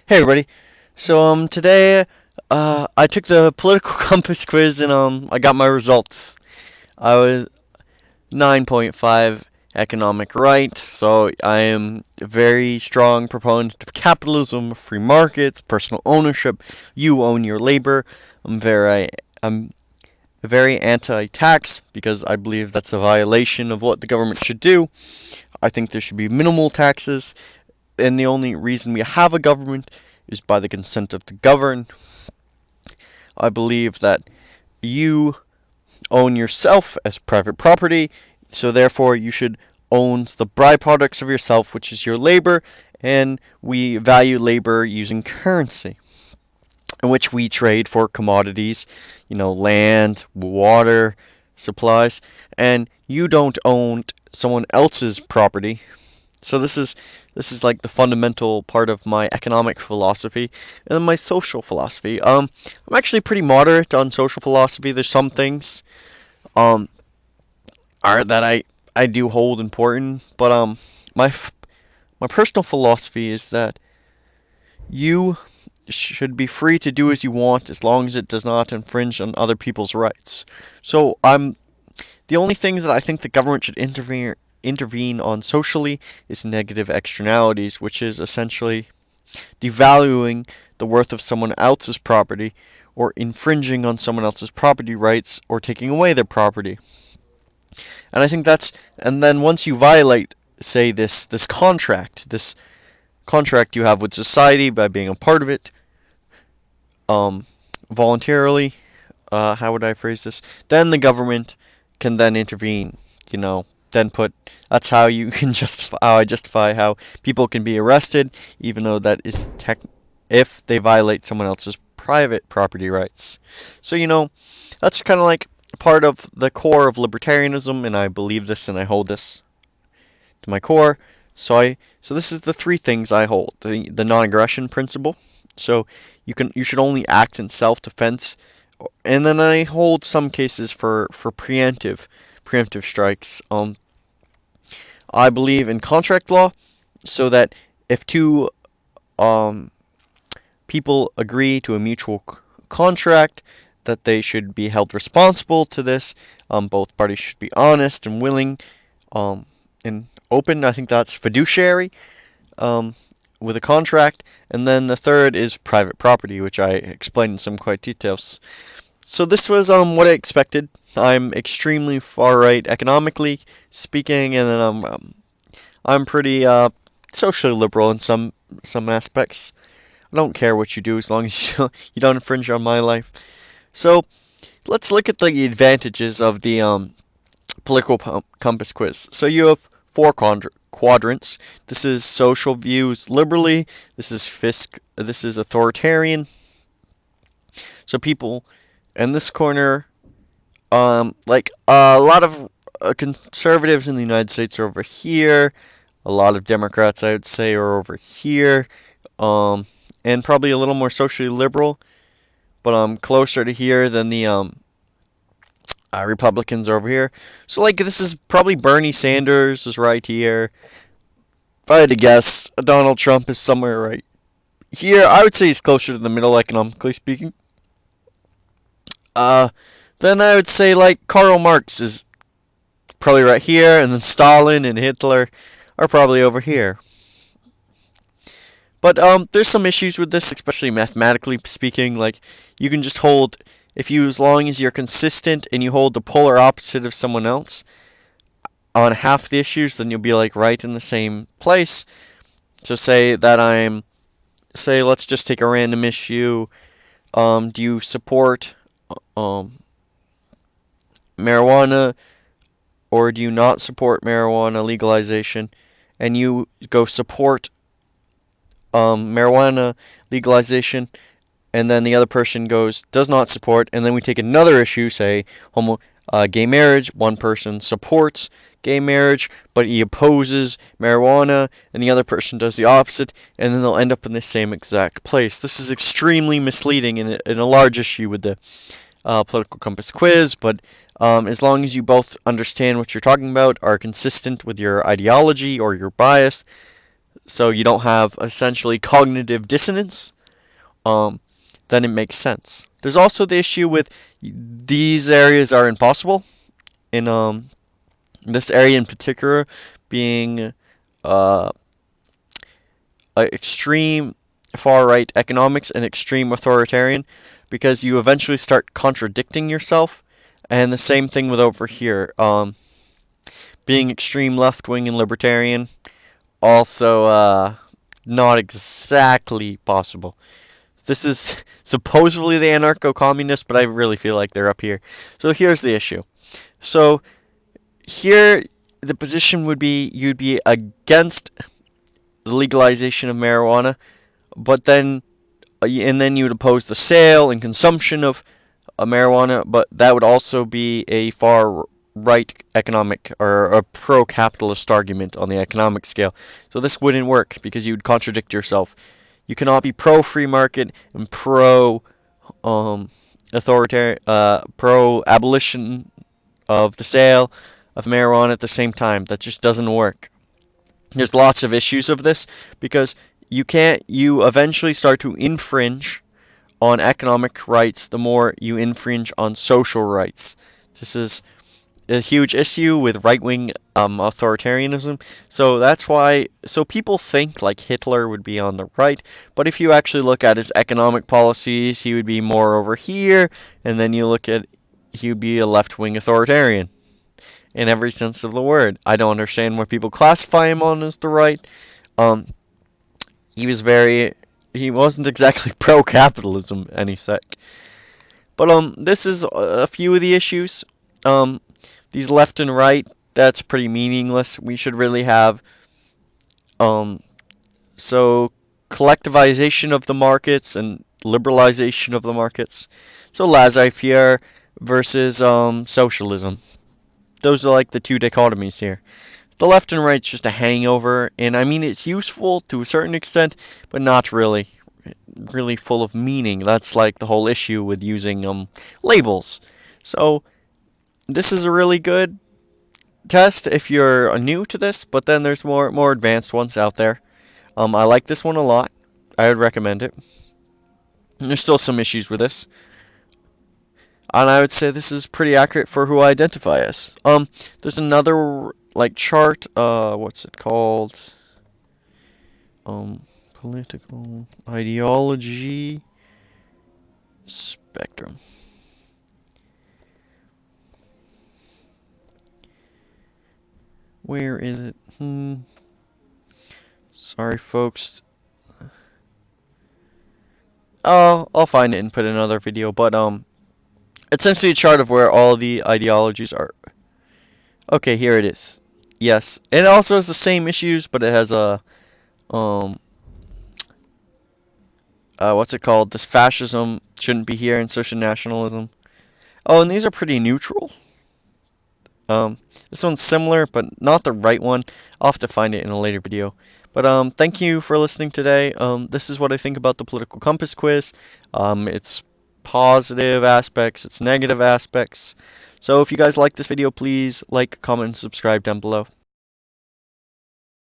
Hey everybody. Today I took the political compass quiz and I got my results. I was 9.5 economic right, so I am a very strong proponent of capitalism, free markets, personal ownership. You own your labor. I'm very anti-tax because I believe that's a violation of what the government should do. I think there should be minimal taxes, and the only reason we have a government is by the consent of the governed. I believe that you own yourself as private property, so therefore you should own the byproducts of yourself, which is your labor, and we value labor using currency, in which we trade for commodities, land, water, supplies, and you don't own someone else's property. So this is like the fundamental part of my economic philosophy and then my social philosophy. I'm actually pretty moderate on social philosophy. There's some things um are that I do hold important, but my personal philosophy is that you should be free to do as you want as long as it does not infringe on other people's rights. So I'm the only things that I think the government should intervene on socially is negative externalities, which is essentially devaluing the worth of someone else's property or infringing on someone else's property rights or taking away their property. And I think that's and then once you violate, say, this contract you have with society by being a part of it um voluntarily, how would I phrase this? Then the government can then intervene, then put that's how you can justify how I justify how people can be arrested even though that is if they violate someone else's private property rights. So that's kind of like part of the core of libertarianism, and I believe this and I hold this to my core. So this is the three things I hold. The non-aggression principle. So you should only act in self-defense, and then I hold some cases for preemptive strikes. I believe in contract law, so that if two um, people agree to a mutual contract, that they should be held responsible to this. Both parties should be honest and willing, and open. I think that's fiduciary with a contract. And then the third is private property, which I explained in some quite details. So this was what I expected. I'm extremely far right economically speaking, and then I'm pretty socially liberal in some aspects. I don't care what you do as long as you don't infringe on my life. So let's look at the advantages of the political compass quiz. So you have four quadrants. This is social views liberally. This is fisc. This is authoritarian. So people in this corner, like a lot of conservatives in the United States are over here. A lot of Democrats, I would say, are over here. And probably a little more socially liberal, but closer to here than the Republicans are over here. So like this is probably Bernie Sanders is right here. If I had to guess, Donald Trump is somewhere right here. I would say he's closer to the middle economically speaking. Then I would say like Karl Marx is probably right here, and then Stalin and Hitler are probably over here. But there's some issues with this, especially mathematically speaking. Like you can just hold as long as you're consistent and you hold the polar opposite of someone else on half the issues, then you'll be like right in the same place. So say let's just take a random issue. Do you support marijuana, or do you not support marijuana legalization? And you go support marijuana legalization, and then the other person does not support, and then we take another issue, say gay marriage. One person supports gay marriage, but he opposes marijuana, and the other person does the opposite, and then they'll end up in the same exact place. This is extremely misleading in a large issue with the political compass quiz, but as long as you both understand what you're talking about, are consistent with your ideology or your bias, so you don't have essentially cognitive dissonance, then it makes sense. There's also the issue with these areas are impossible. In this area in particular being uh, extreme far right economics and extreme authoritarian, because you eventually start contradicting yourself. And the same thing with over here, being extreme left wing and libertarian, also not exactly possible. This is supposedly the anarcho-communists, but I really feel like they're up here. So here's the issue. So here, the position would be you'd be against the legalization of marijuana, but then and then you would oppose the sale and consumption of marijuana, but that would also be a far right economic or a pro-capitalist argument on the economic scale. So this wouldn't work because you'd contradict yourself. You cannot be pro-free market and authoritarian, pro-abolition of the sale of marijuana at the same time. That just doesn't work. There's lots of issues of this because you eventually start to infringe on economic rights the more you infringe on social rights. This is a huge issue with right-wing authoritarianism. So that's why, so people think like Hitler would be on the right, but if you actually look at his economic policies, he would be more over here, and then you look at, he would be a left-wing authoritarian in every sense of the word. I don't understand why people classify him on as the right. He wasn't exactly pro-capitalism any sec. But this is a few of the issues. These left and right, that's pretty meaningless. We should really have so collectivization of the markets and liberalization of the markets. So laissez-faire versus socialism. Those are like the two dichotomies here. The left and right's just a hangover, and I mean it's useful to a certain extent, but not really full of meaning. That's like the whole issue with using labels. So this is a really good test if you're new to this, but then there's more advanced ones out there. I like this one a lot. I would recommend it. There's still some issues with this. And I would say this is pretty accurate for who I identify as. There's another like chart, what's it called? Political ideology spectrum. Where is it? Sorry, folks. Oh, I'll find it and put in another video. But essentially a chart of where all the ideologies are. Okay, here it is. Yes, it also has the same issues, but it has a what's it called? This fascism shouldn't be here, and social nationalism. Oh, and these are pretty neutral. This one's similar, but not the right one. I'll have to find it in a later video. But thank you for listening today. This is what I think about the political compass quiz. Its positive aspects, its negative aspects. So if you guys like this video, please like, comment, and subscribe down below.